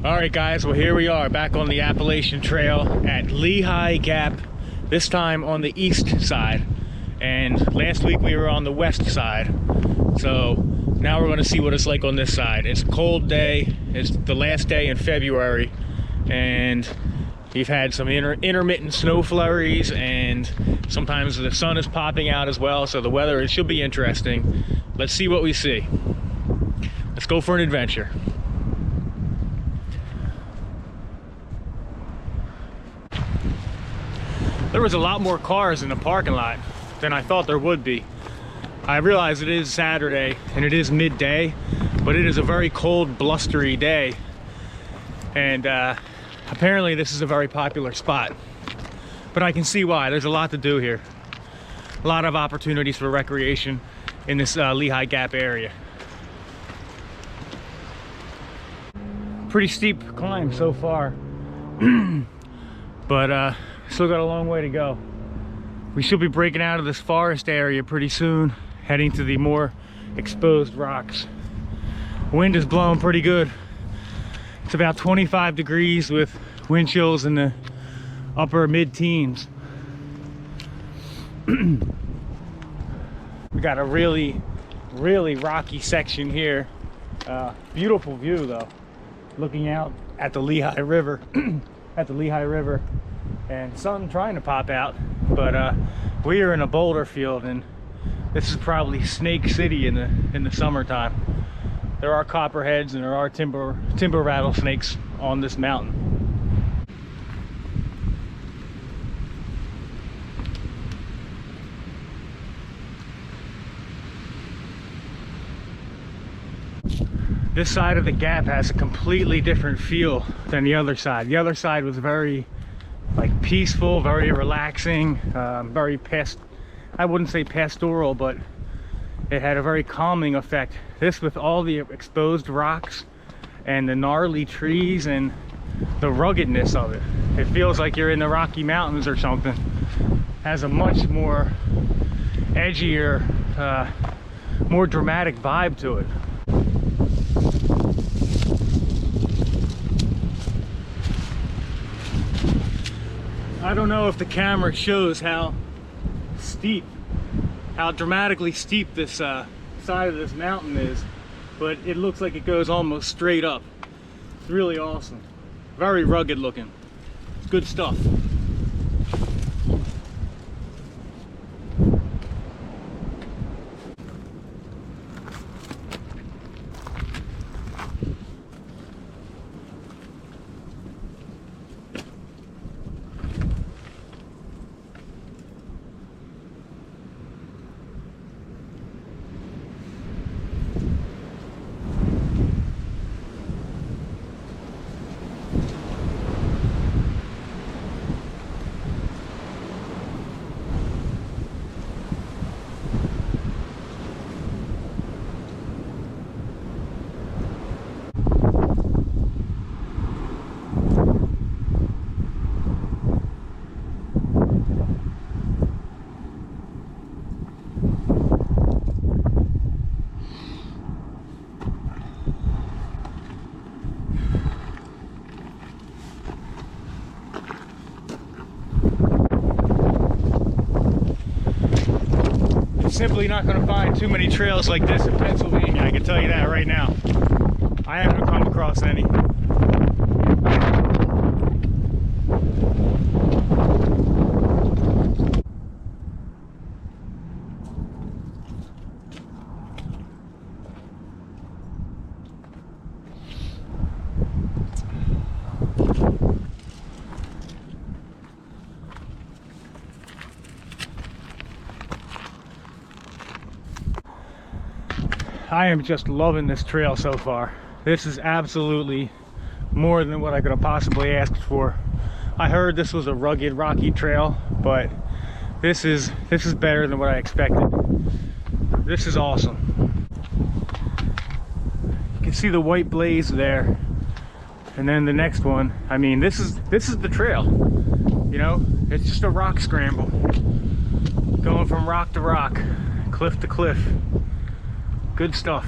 All right, guys, well, here we are back on the Appalachian Trail at Lehigh Gap, this time on the east side. And last week we were on the west side. So now we're going to see what it's like on this side. It's a cold day. It's the last day in February. And we've had some intermittent snow flurries, and sometimes the sun is popping out as well. So the weather, it should be interesting. Let's see what we see. Let's go for an adventure. There was a lot more cars in the parking lot than I thought there would be. I realize it is Saturday and it is midday, but it is a very cold, blustery day. And apparently this is a very popular spot. But I can see why. There's a lot to do here. A lot of opportunities for recreation in this Lehigh Gap area. Pretty steep climb so far. But still got a long way to go. We should be breaking out of this forest area pretty soon, heading to the more exposed rocks. Wind is blowing pretty good. It's about 25 degrees with wind chills in the upper mid-teens. We got a really rocky section here. Beautiful view though, looking out at the Lehigh River. At the Lehigh River, and sun trying to pop out, but we are in a boulder field, and this is probably Snake City in the summertime. There are copperheads and there are timber rattlesnakes on this mountain. This side of the gap has a completely different feel than the other side. The other side was very peaceful, very relaxing, I wouldn't say pastoral, but it had a very calming effect. This, with all the exposed rocks and the gnarly trees and the ruggedness of it, it feels like you're in the Rocky Mountains or something. Has a much more edgier, more dramatic vibe to it. I don't know if the camera shows how dramatically steep this side of this mountain is, but it looks like it goes almost straight up. It's really awesome. Very rugged looking. It's good stuff. Simply not going to find too many trails like this in Pennsylvania, I can tell you that right now. I haven't come across any. I am just loving this trail so far. This is absolutely more than what I could have possibly asked for. I heard this was a rugged, rocky trail, but this is better than what I expected. This is awesome. You can see the white blaze there, and then the next one. I mean, this is the trail. You know, it's just a rock scramble, going from rock to rock, cliff to cliff. Good stuff.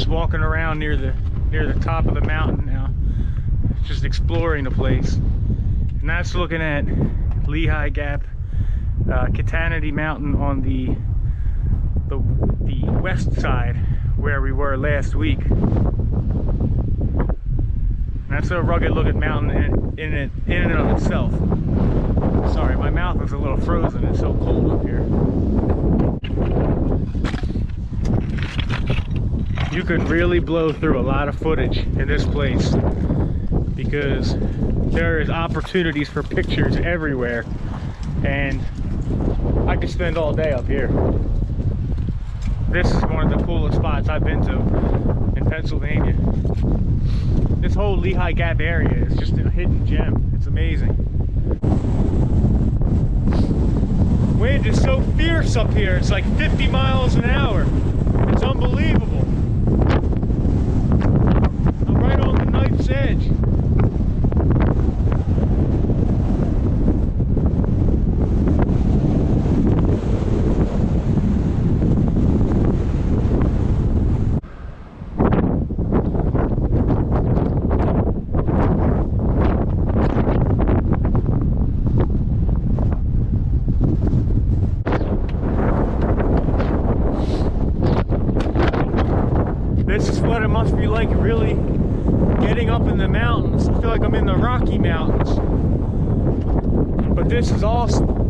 just walking around near the top of the mountain now, just exploring the place. And that's looking at Lehigh Gap, Catanity Mountain on the west side where we were last week. And that's a rugged looking mountain in and of itself. Sorry, my mouth is a little frozen. It's so cold up here. You can really blow through a lot of footage in this place because there is opportunities for pictures everywhere, and I could spend all day up here. This is one of the coolest spots I've been to in Pennsylvania. This whole Lehigh Gap area is just a hidden gem. It's amazing. Wind is so fierce up here. It's like 50 miles an hour. It's unbelievable. I'm right on the knife's edge. This is what it must be like really getting up in the mountains. I feel like I'm in the Rocky Mountains. But this is awesome.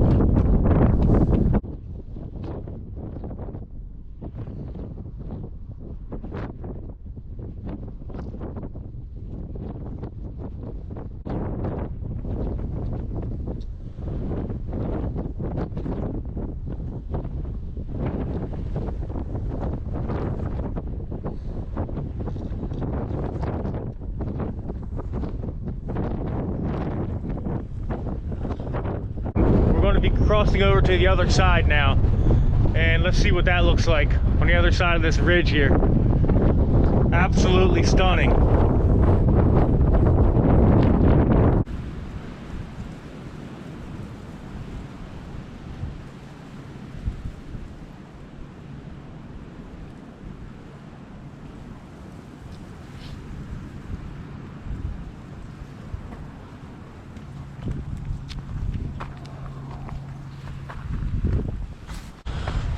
Going to be crossing over to the other side now, and let's see what that looks like on the other side of this ridge here. Absolutely stunning.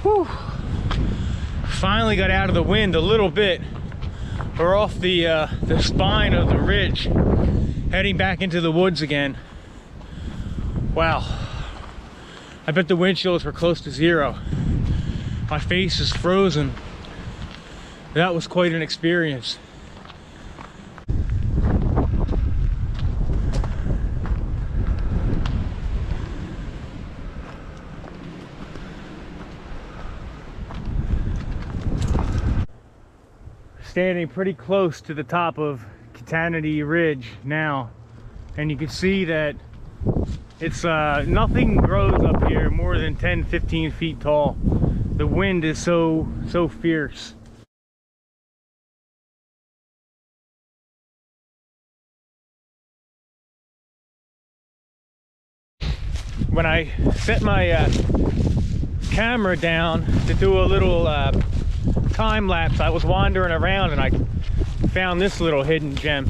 Whew. Finally got out of the wind a little bit. We're off the spine of the ridge, heading back into the woods again. Wow. I bet the wind chills were close to zero. My face is frozen. That was quite an experience. Standing pretty close to the top of Catanity Ridge now, and you can see that it's nothing grows up here more than 10-15 feet tall. The wind is so fierce. When I set my camera down to do a little time lapse, I was wandering around and I found this little hidden gem.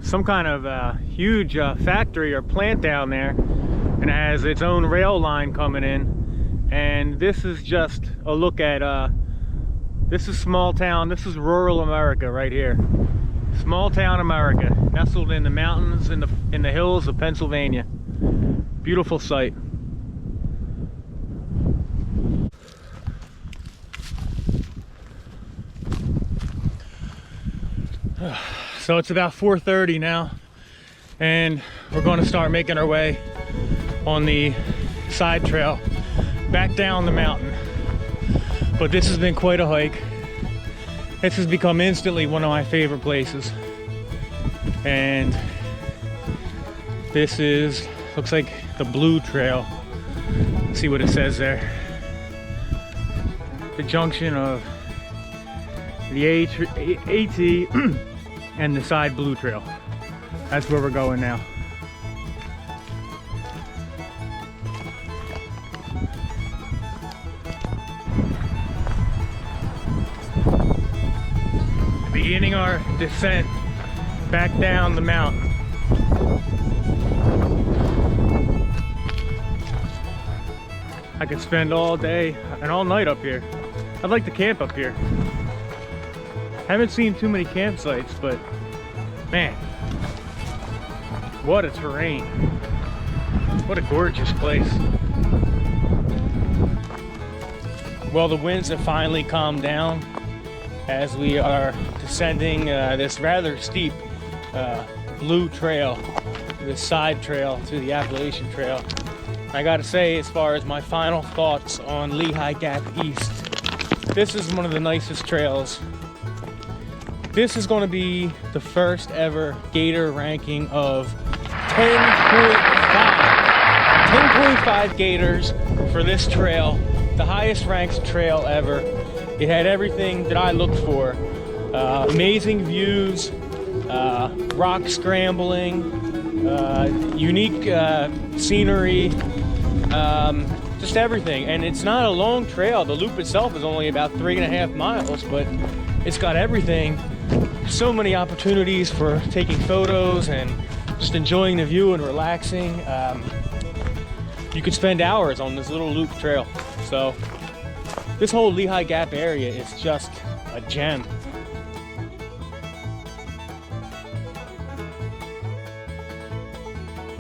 Some kind of huge factory or plant down there, and it has its own rail line coming in. And this is just a look at this is small town, this is rural America right here. Small town America, nestled in the mountains in the hills of Pennsylvania. Beautiful sight. So it's about 4:30 now, and we're going to start making our way on the side trail back down the mountain. But this has been quite a hike. This has become instantly one of my favorite places. And this looks like the Blue Trail. Let's see what it says there. The junction of the AT and the side Blue Trail. That's where we're going now. beginning our descent back down the mountain. I could spend all day and all night up here. I'd like to camp up here. Haven't seen too many campsites, but man, what a terrain. What a gorgeous place. Well, the winds have finally calmed down as we are descending this rather steep blue trail, this side trail to the Appalachian Trail. I gotta say, as far as my final thoughts on Lehigh Gap East, this is one of the nicest trails. This is going to be the first ever Gator ranking of 10.5 Gators for this trail, the highest ranked trail ever. It had everything that I looked for. Amazing views, rock scrambling, unique scenery, just everything. And it's not a long trail. The loop itself is only about 3.5 miles, but it's got everything. So many opportunities for taking photos and just enjoying the view and relaxing. You could spend hours on this little loop trail. So this whole Lehigh Gap area is just a gem.